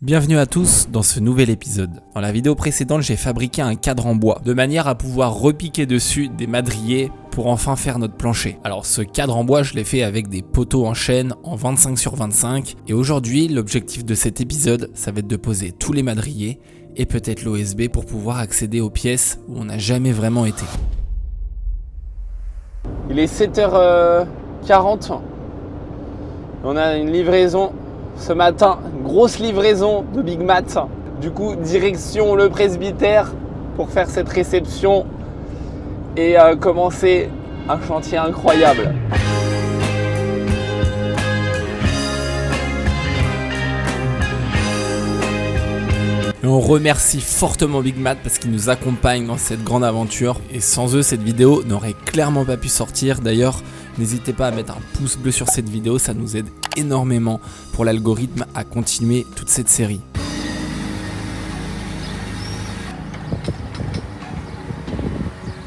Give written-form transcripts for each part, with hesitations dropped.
Bienvenue à tous dans ce nouvel épisode. Dans la vidéo précédente, j'ai fabriqué un cadre en bois, de manière à pouvoir repiquer dessus des madriers pour enfin faire notre plancher. Alors ce cadre en bois, je l'ai fait avec des poteaux en chêne en 25x25, et aujourd'hui, l'objectif de cet épisode, ça va être de poser tous les madriers, et peut-être l'OSB pour pouvoir accéder aux pièces où on n'a jamais vraiment été. Il est 7h40, on a une livraison ce matin, une grosse livraison de Big Mat. Du coup, direction le presbytère pour faire cette réception et commencer un chantier incroyable. Et on remercie fortement Big Mat parce qu'ils nous accompagnent dans cette grande aventure. Et sans eux, cette vidéo n'aurait clairement pas pu sortir. D'ailleurs, n'hésitez pas à mettre un pouce bleu sur cette vidéo, ça nous aide énormément pour l'algorithme à continuer toute cette série.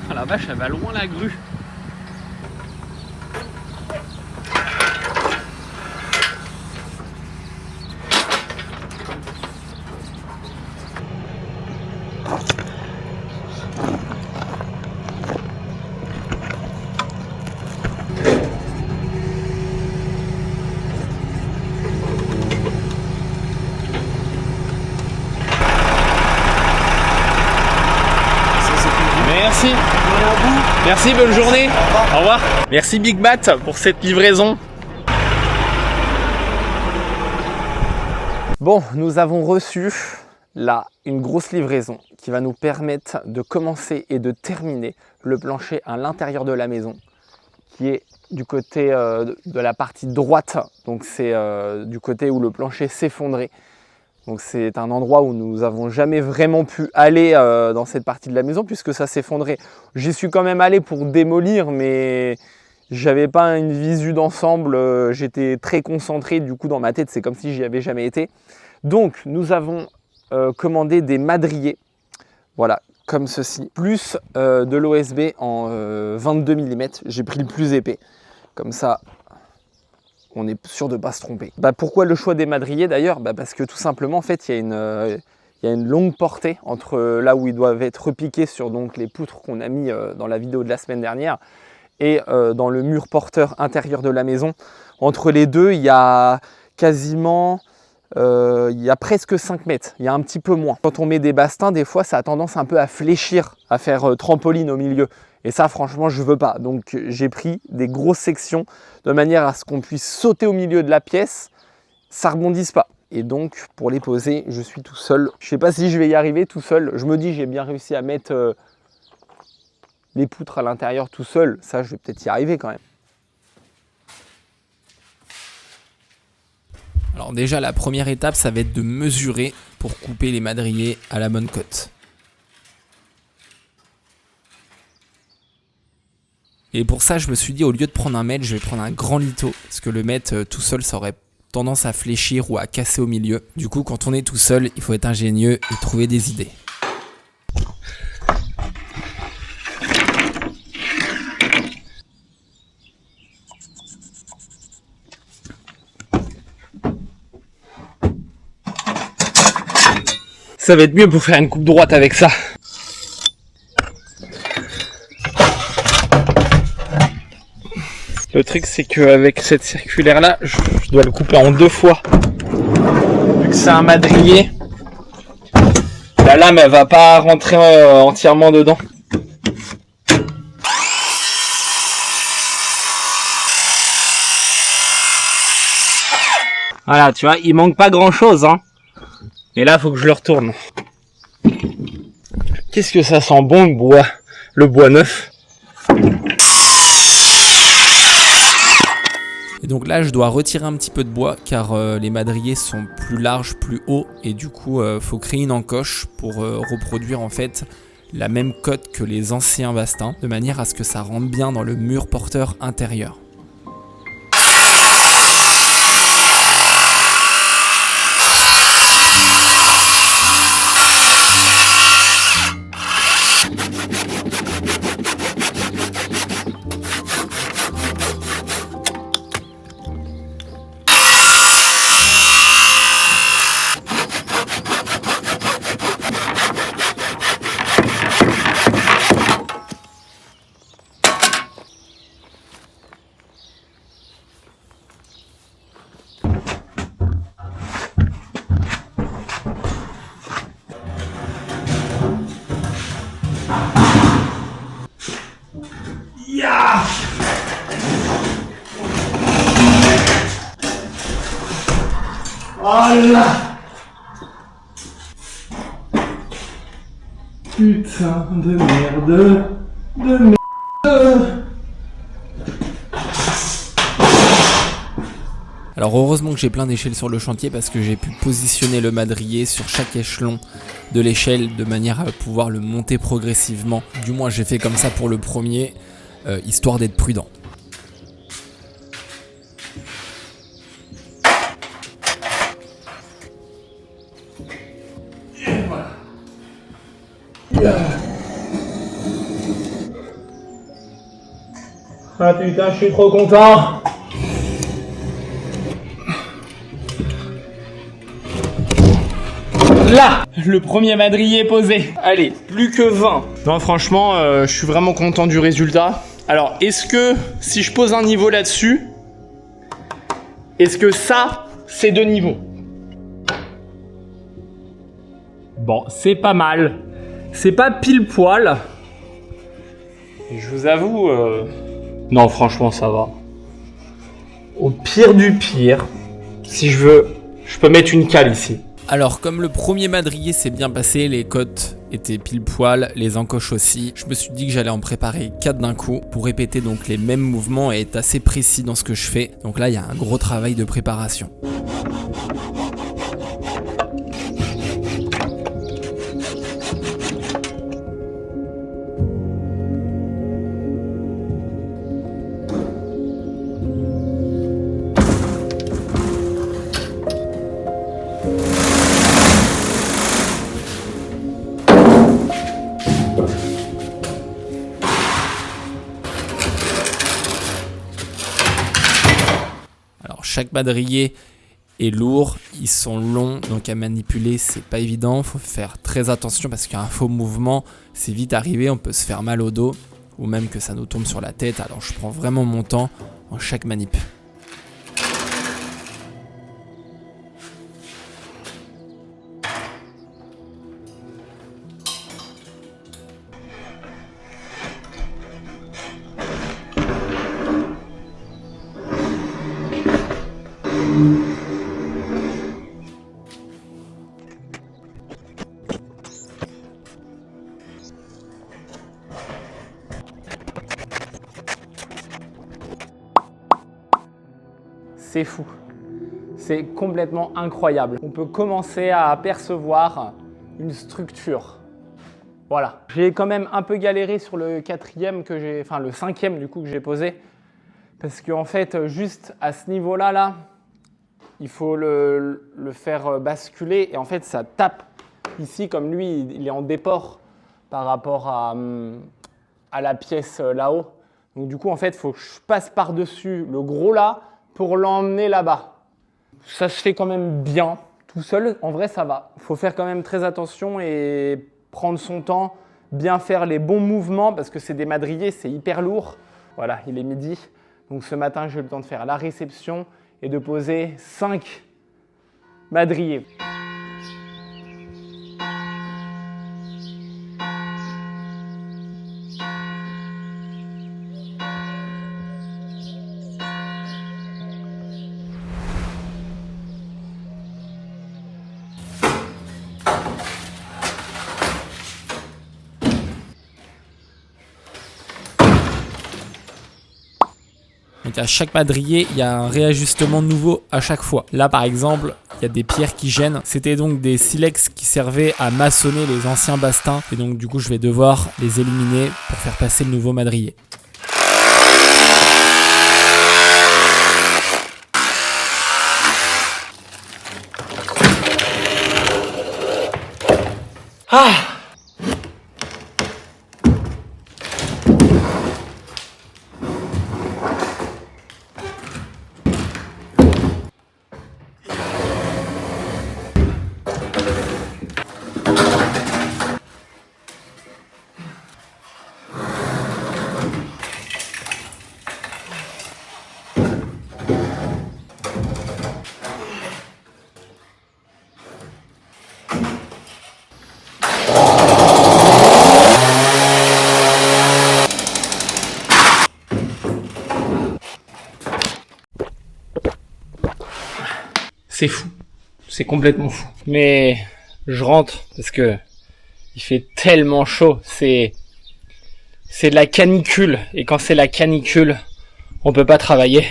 Ah la vache, elle va loin la grue. Merci, bonne journée. Au revoir. Merci Big Mat pour cette livraison. Bon, nous avons reçu là une grosse livraison qui va nous permettre de commencer et de terminer le plancher à l'intérieur de la maison, qui est du côté de la partie droite. Donc c'est du côté où le plancher s'effondrait. Donc c'est un endroit où nous n'avons jamais vraiment pu aller dans cette partie de la maison puisque ça s'effondrait. J'y suis quand même allé pour démolir, mais j'avais pas une visu d'ensemble, j'étais très concentré, du coup dans ma tête c'est comme si j'y avais jamais été. Donc nous avons commandé des madriers, voilà, comme ceci, plus de l'OSB en 22 mm, j'ai pris le plus épais, comme ça on est sûr de ne pas se tromper. Pourquoi le choix des madriers d'ailleurs? Parce que tout simplement, en fait, il y a une longue portée entre là où ils doivent être repiqués sur donc, les poutres qu'on a mis dans la vidéo de la semaine dernière et dans le mur porteur intérieur de la maison. Entre les deux, il y a quasiment, il y a presque 5 mètres, il y a un petit peu moins. Quand on met des bastins, des fois, ça a tendance un peu à fléchir, à faire trampoline au milieu. Et ça, franchement, je veux pas. Donc, j'ai pris des grosses sections de manière à ce qu'on puisse sauter au milieu de la pièce, ça rebondisse pas. Et donc, pour les poser, je suis tout seul. Je sais pas si je vais y arriver tout seul. Je me dis, j'ai bien réussi à mettre les poutres à l'intérieur tout seul. Ça, je vais peut-être y arriver quand même. Alors déjà, la première étape, ça va être de mesurer pour couper les madriers à la bonne cote. Et pour ça, je me suis dit, au lieu de prendre un mètre, je vais prendre un grand litho. Parce que le mètre tout seul, ça aurait tendance à fléchir ou à casser au milieu. Du coup, quand on est tout seul, il faut être ingénieux et trouver des idées. Ça va être mieux pour faire une coupe droite avec ça. Le truc c'est qu'avec cette circulaire là, je dois le couper en 2 fois. Vu que c'est un madrier, la lame elle va pas rentrer entièrement dedans. Voilà, tu vois, il manque pas grand chose, hein. Et là, faut que je le retourne. Qu'est-ce que ça sent bon le bois neuf. Et donc là, je dois retirer un petit peu de bois car les madriers sont plus larges, plus hauts. Et du coup, faut créer une encoche pour reproduire en fait la même cote que les anciens bastins, de manière à ce que ça rentre bien dans le mur porteur intérieur. Voilà. Putain de merde. De merde. Alors heureusement que j'ai plein d'échelles sur le chantier parce que j'ai pu positionner le madrier sur chaque échelon de l'échelle de manière à pouvoir le monter progressivement. Du moins j'ai fait comme ça pour le premier, histoire d'être prudent. Et voilà. Ah putain, je suis trop content. Là, le premier madrier posé. Allez, plus que 20. Non, franchement, je suis vraiment content du résultat. Alors, est-ce que si je pose un niveau là-dessus, est-ce que ça, c'est de niveau? Bon, c'est pas mal. C'est pas pile poil. Et je vous avoue, non, franchement, ça va. Au pire du pire, si je veux, je peux mettre une cale ici. Alors comme le premier madrier s'est bien passé, les côtes étaient pile poil, les encoches aussi, je me suis dit que j'allais en préparer 4 d'un coup pour répéter donc les mêmes mouvements et être assez précis dans ce que je fais. Donc là il y a un gros travail de préparation. Chaque madrier est lourd, ils sont longs, donc à manipuler c'est pas évident, faut faire très attention parce qu'un faux mouvement c'est vite arrivé, on peut se faire mal au dos ou même que ça nous tombe sur la tête, alors je prends vraiment mon temps en chaque manip. C'est fou. C'est complètement incroyable. On peut commencer à apercevoir une structure. Voilà. J'ai quand même un peu galéré sur le quatrième que j'ai, enfin le cinquième du coup que j'ai posé. Parce qu'en fait, juste à ce niveau-là, là, il faut le faire basculer. Et en fait, ça tape ici, comme lui, il est en déport par rapport à la pièce là-haut. Donc du coup, en fait, il faut que je passe par-dessus le gros là, pour l'emmener là-bas. Ça se fait quand même bien, tout seul, en vrai ça va. Il faut faire quand même très attention et prendre son temps, bien faire les bons mouvements parce que c'est des madriers, c'est hyper lourd. Voilà, il est midi, donc ce matin j'ai eu le temps de faire la réception et de poser 5 madriers. Donc à chaque madrier, il y a un réajustement nouveau à chaque fois. Là par exemple, il y a des pierres qui gênent. C'était donc des silex qui servaient à maçonner les anciens bastings. Et donc du coup, je vais devoir les éliminer pour faire passer le nouveau madrier. Ah! C'est fou. C'est complètement fou. Mais je rentre parce que il fait tellement chaud. C'est de la canicule. Et quand c'est la canicule, on peut pas travailler.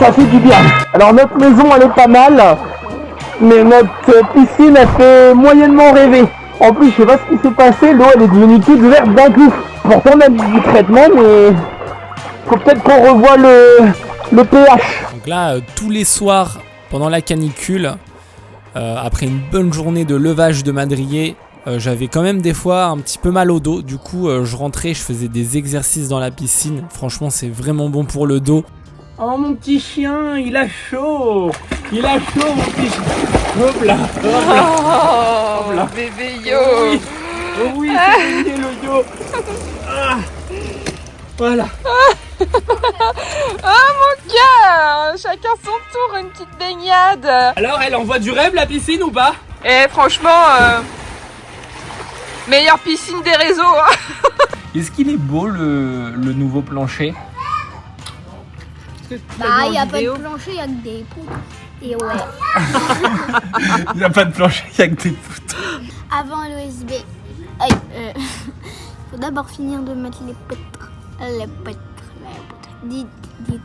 Ça fait du bien. Alors notre maison elle est pas mal, mais notre piscine elle fait moyennement rêver. En plus je sais pas ce qui s'est passé, l'eau elle est devenue toute verte d'un coup. Pourtant on a mis du traitement, mais faut peut-être qu'on revoie le pH. Donc là, tous les soirs, pendant la canicule, après une bonne journée de levage de madrier, j'avais quand même des fois un petit peu mal au dos. Du coup, je rentrais, je faisais des exercices dans la piscine. Franchement, c'est vraiment bon pour le dos. Oh mon petit chien, il a chaud. Il a chaud mon petit chien. Hop là, hop là. Oh, Hop là. bébé yo. Oh oui, c'est gagné le yo. Ah. Voilà. Oh mon cœur. Chacun son tour, une petite baignade. Alors, elle envoie du rêve la piscine ou pas? Et franchement, meilleure piscine des réseaux. Est-ce qu'il est beau le nouveau plancher? Bah, il n'y a pas de plancher, il y a que des poutres. Et ouais. Il n'y a pas de plancher, il n'y a que des poutres. Avant l'OSB, faut d'abord finir de mettre les poutres. Les poutres. Dites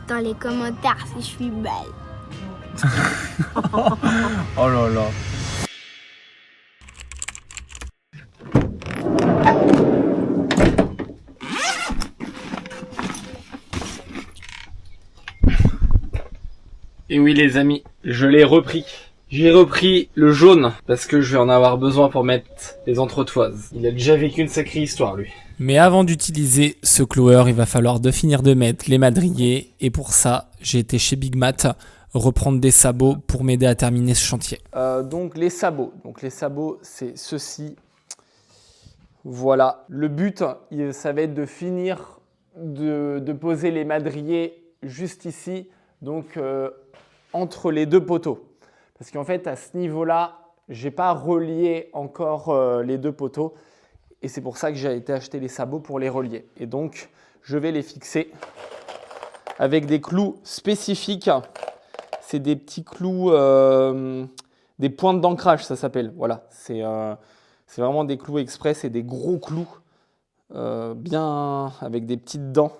dans les commentaires si je suis belle. Oh là là. Et oui les amis, je l'ai repris. J'ai repris le jaune parce que je vais en avoir besoin pour mettre les entretoises. Il a déjà vécu une sacrée histoire lui. Mais avant d'utiliser ce cloueur, il va falloir finir de mettre les madriers. Et pour ça, j'ai été chez Big Mat reprendre des sabots pour m'aider à terminer ce chantier. Donc les sabots, c'est ceci. Voilà, le but, ça va être de finir de poser les madriers juste ici, donc entre les deux poteaux. Parce qu'en fait, à ce niveau-là, j'ai pas relié encore les deux poteaux. Et c'est pour ça que j'ai été acheter les sabots pour les relier. Et donc, je vais les fixer avec des clous spécifiques. C'est des petits clous, des pointes d'ancrage, ça s'appelle. Voilà, c'est vraiment des clous express et des gros clous, bien avec des petites dents.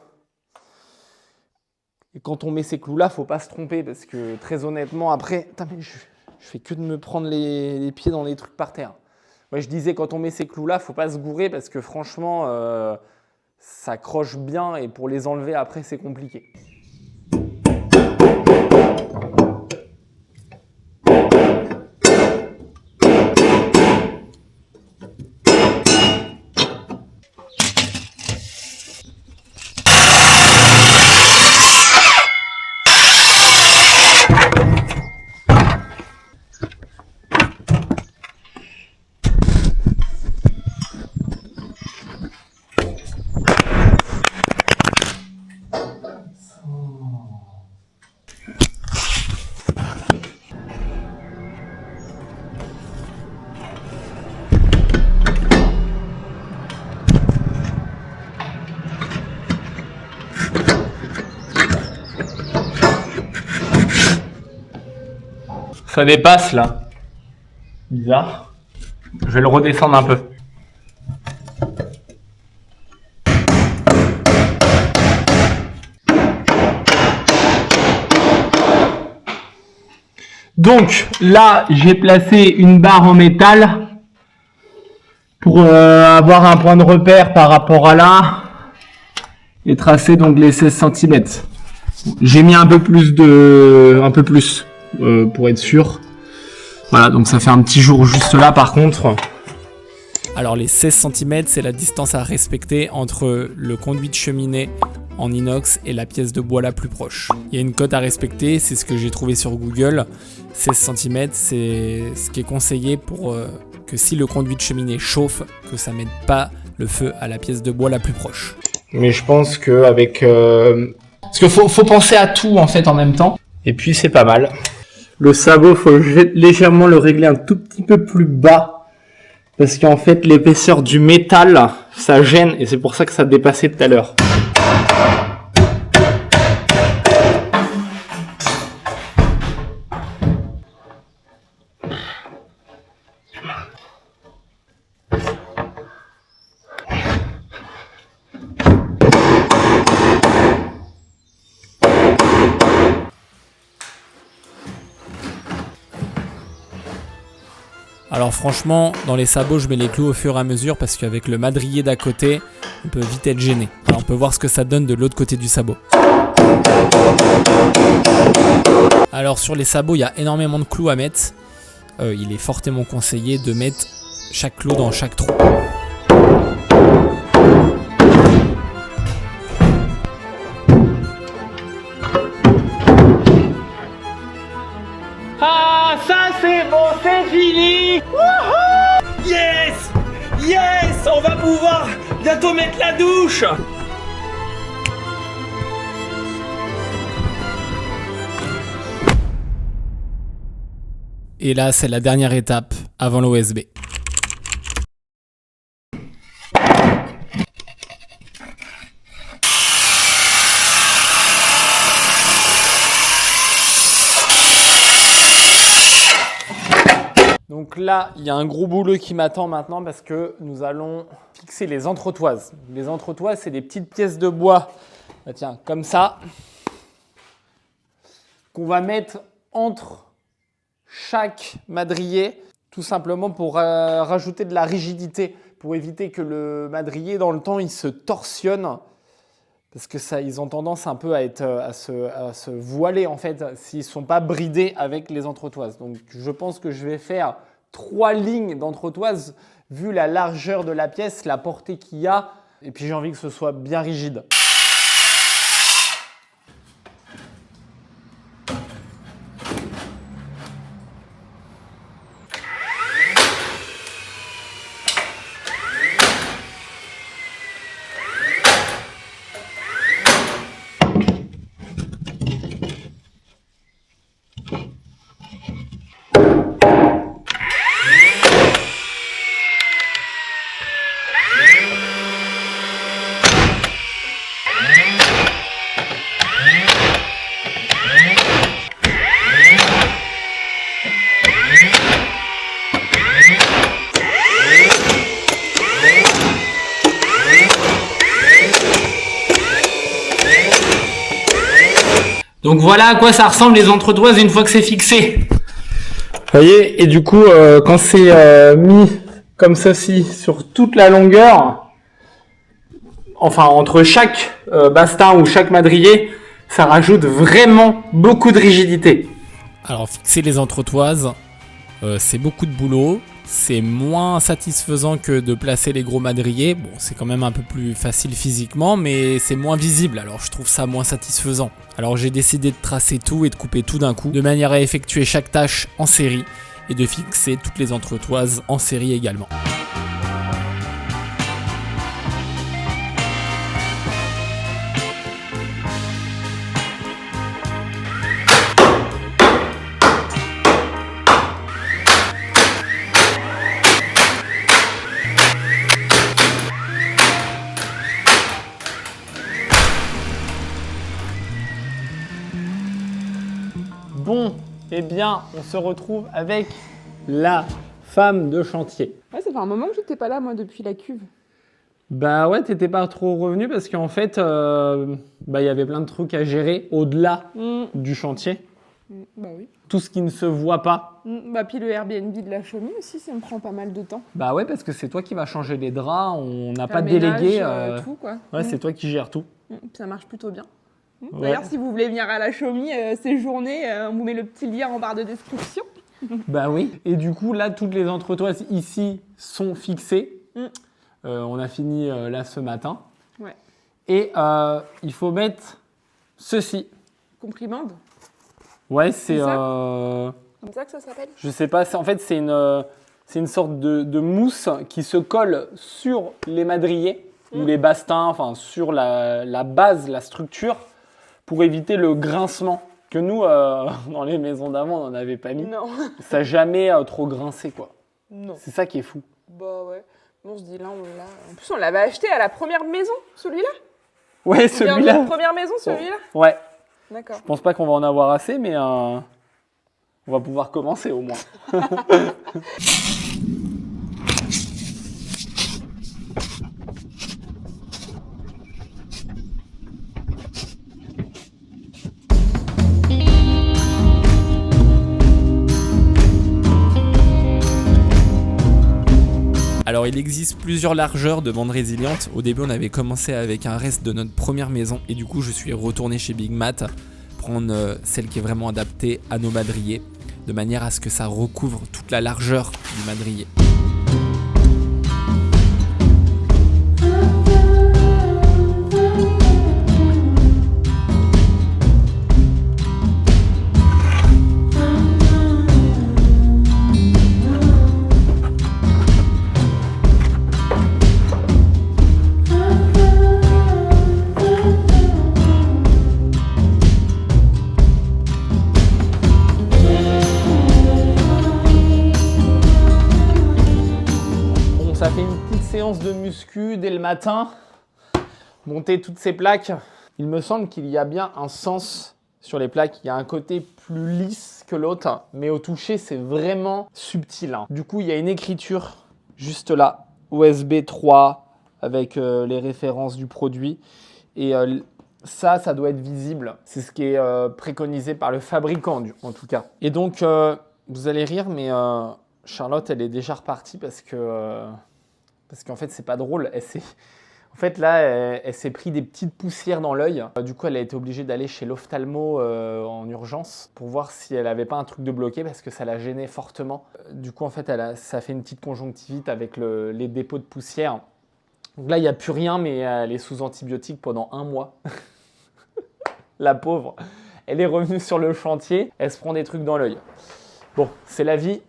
Et quand on met ces clous-là, faut pas se tromper parce que très honnêtement, après, je fais que de me prendre les pieds dans les trucs par terre. Moi, je disais, quand on met ces clous-là, faut pas se gourer parce que franchement, ça accroche bien et pour les enlever après, c'est compliqué. Ça dépasse là. Bizarre. Je vais le redescendre un peu. Donc là, j'ai placé une barre en métal pour avoir un point de repère par rapport à là et tracer donc les 16 cm. J'ai mis un peu plus pour être sûr. Voilà, donc ça fait un petit jour juste là par contre. Alors les 16 cm, c'est la distance à respecter entre le conduit de cheminée en inox et la pièce de bois la plus proche. Il y a une cote à respecter, c'est ce que j'ai trouvé sur Google. 16 cm, c'est ce qui est conseillé pour que si le conduit de cheminée chauffe, que ça ne mette pas le feu à la pièce de bois la plus proche. Mais je pense qu'avec... Parce qu'il faut penser à tout en fait en même temps. Et puis c'est pas mal. Le sabot, faut légèrement le régler un tout petit peu plus bas. Parce qu'en fait, l'épaisseur du métal, ça gêne. Et c'est pour ça que ça dépassait tout à l'heure. Alors franchement, dans les sabots, je mets les clous au fur et à mesure parce qu'avec le madrier d'à côté, on peut vite être gêné. Alors on peut voir ce que ça donne de l'autre côté du sabot. Alors sur les sabots, il y a énormément de clous à mettre. Il est fortement conseillé de mettre chaque clou dans chaque trou. Ah, ça c'est bon, c'est fini. Wouhou! Yes! Yes! On va pouvoir bientôt mettre la douche! Et là, c'est la dernière étape avant l'OSB. Donc là, il y a un gros boulot qui m'attend maintenant parce que nous allons fixer les entretoises. Les entretoises, c'est des petites pièces de bois, tiens, comme ça, qu'on va mettre entre chaque madrier, tout simplement pour rajouter de la rigidité, pour éviter que le madrier, dans le temps, il se torsionne. Parce que ça, ils ont tendance un peu à se voiler, en fait, s'ils ne sont pas bridés avec les entretoises. Donc, je pense que je vais faire 3 lignes d'entretoises, vu la largeur de la pièce, la portée qu'il y a. Et puis, j'ai envie que ce soit bien rigide. Donc voilà à quoi ça ressemble les entretoises une fois que c'est fixé. Vous voyez, et du coup, quand c'est mis comme ceci sur toute la longueur, enfin entre chaque bastin ou chaque madrier, ça rajoute vraiment beaucoup de rigidité. Alors fixer les entretoises, c'est beaucoup de boulot. C'est moins satisfaisant que de placer les gros madriers. Bon, c'est quand même un peu plus facile physiquement, mais c'est moins visible, alors je trouve ça moins satisfaisant. Alors j'ai décidé de tracer tout et de couper tout d'un coup, de manière à effectuer chaque tâche en série et de fixer toutes les entretoises en série également. Bon, eh bien, on se retrouve avec la femme de chantier. Ouais, ça fait un moment que j'étais pas là, moi, depuis la cuve. Bah ouais, t'étais pas trop revenu parce qu'en fait, il y avait plein de trucs à gérer au-delà du chantier. Bah oui. Tout ce qui ne se voit pas. Bah puis le Airbnb de la Chaumy aussi, ça me prend pas mal de temps. Bah ouais, parce que c'est toi qui vas changer les draps, on n'a pas Le ménage, délégué. tout, quoi. Ouais, c'est toi qui gères tout. Ça marche plutôt bien. Ouais. D'ailleurs, si vous voulez venir à la Chaumy ces journées, on vous met le petit lien en barre de description. Bah oui. Et du coup, là, toutes les entretoises ici sont fixées. On a fini là ce matin. Ouais. Et il faut mettre ceci. Comprimande. Ouais, c'est... Comme ça que ça s'appelle. je sais pas, en fait, c'est une sorte de mousse qui se colle sur les madriers ou les bastins, enfin sur la base, la structure, pour éviter le grincement. Que nous, dans les maisons d'avant, on n'en avait pas mis. Non. Ça n'a jamais trop grincé, quoi. Non. C'est ça qui est fou. Bah ouais. Bon, je dis là, on l'a. En plus, on l'avait acheté à la première maison, celui-là. Ouais, C'est bien celui-là. notre première maison, celui-là. Ouais. D'accord. Je pense pas qu'on va en avoir assez, mais on va pouvoir commencer au moins. Alors il existe plusieurs largeurs de bandes résilientes. Au début on avait commencé avec un reste de notre première maison et du coup je suis retourné chez Big Mat prendre celle qui est vraiment adaptée à nos madriers de manière à ce que ça recouvre toute la largeur du madrier. Ça fait une petite séance de muscu dès le matin, monter toutes ces plaques. Il me semble qu'il y a bien un sens sur les plaques, il y a un côté plus lisse que l'autre, mais au toucher c'est vraiment subtil. Du coup il y a une écriture juste là, USB 3 avec les références du produit et ça doit être visible. C'est ce qui est préconisé par le fabricant en tout cas. Et donc vous allez rire mais Charlotte elle est déjà repartie parce qu'en fait c'est pas drôle. Elle s'est pris des petites poussières dans l'œil. Du coup elle a été obligée d'aller chez l'ophtalmo en urgence pour voir si elle avait pas un truc de bloqué parce que ça la gênait fortement. Du coup en fait ça fait une petite conjonctivite avec les dépôts de poussière. Donc là il n'y a plus rien mais elle est sous antibiotiques pendant 1 mois. La pauvre. Elle est revenue sur le chantier, elle se prend des trucs dans l'œil. Bon, c'est la vie.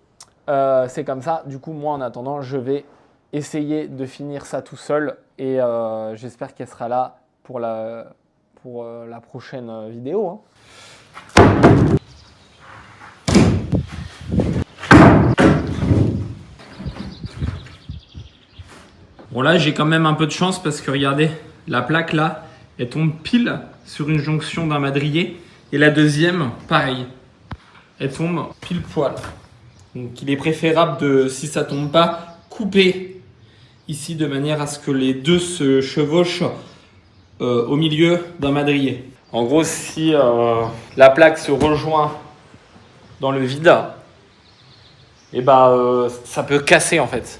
C'est comme ça. Du coup, moi, en attendant, je vais essayer de finir ça tout seul et j'espère qu'elle sera là pour la prochaine vidéo. Bon là, j'ai quand même un peu de chance parce que regardez, la plaque là, elle tombe pile sur une jonction d'un madrier et la deuxième, pareil, elle tombe pile poil. Donc il est préférable de, si ça tombe pas, couper ici de manière à ce que les deux se chevauchent au milieu d'un madrier. En gros, si la plaque se rejoint dans le vide, et ça peut casser en fait.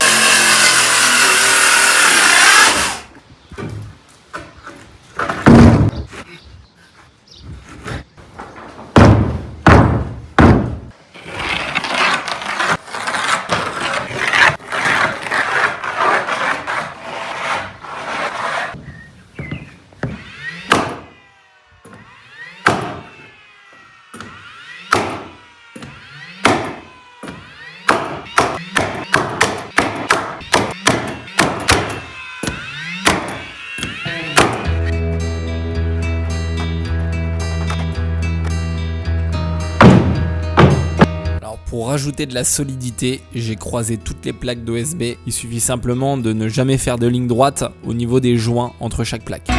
Pour rajouter de la solidité, j'ai croisé toutes les plaques d'OSB. Il suffit simplement de ne jamais faire de ligne droite au niveau des joints entre chaque plaque.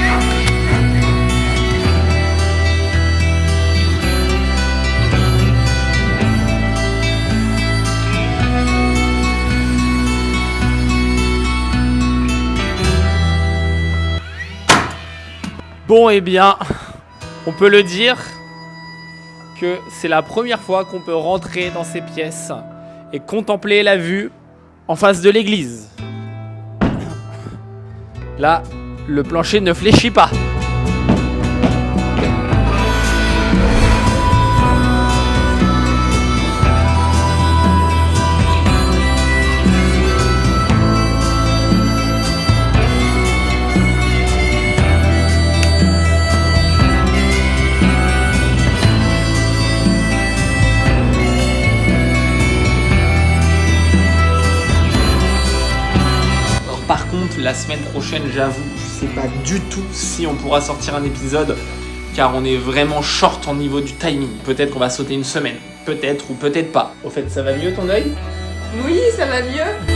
Bon, eh bien, on peut le dire que c'est la première fois qu'on peut rentrer dans ces pièces et contempler la vue en face de l'église. Là, le plancher ne fléchit pas. Par contre, la semaine prochaine, j'avoue, je sais pas du tout si on pourra sortir un épisode car on est vraiment short en niveau du timing. Peut-être qu'on va sauter une semaine, peut-être ou peut-être pas. Au fait, ça va mieux ton œil ? Oui, ça va mieux.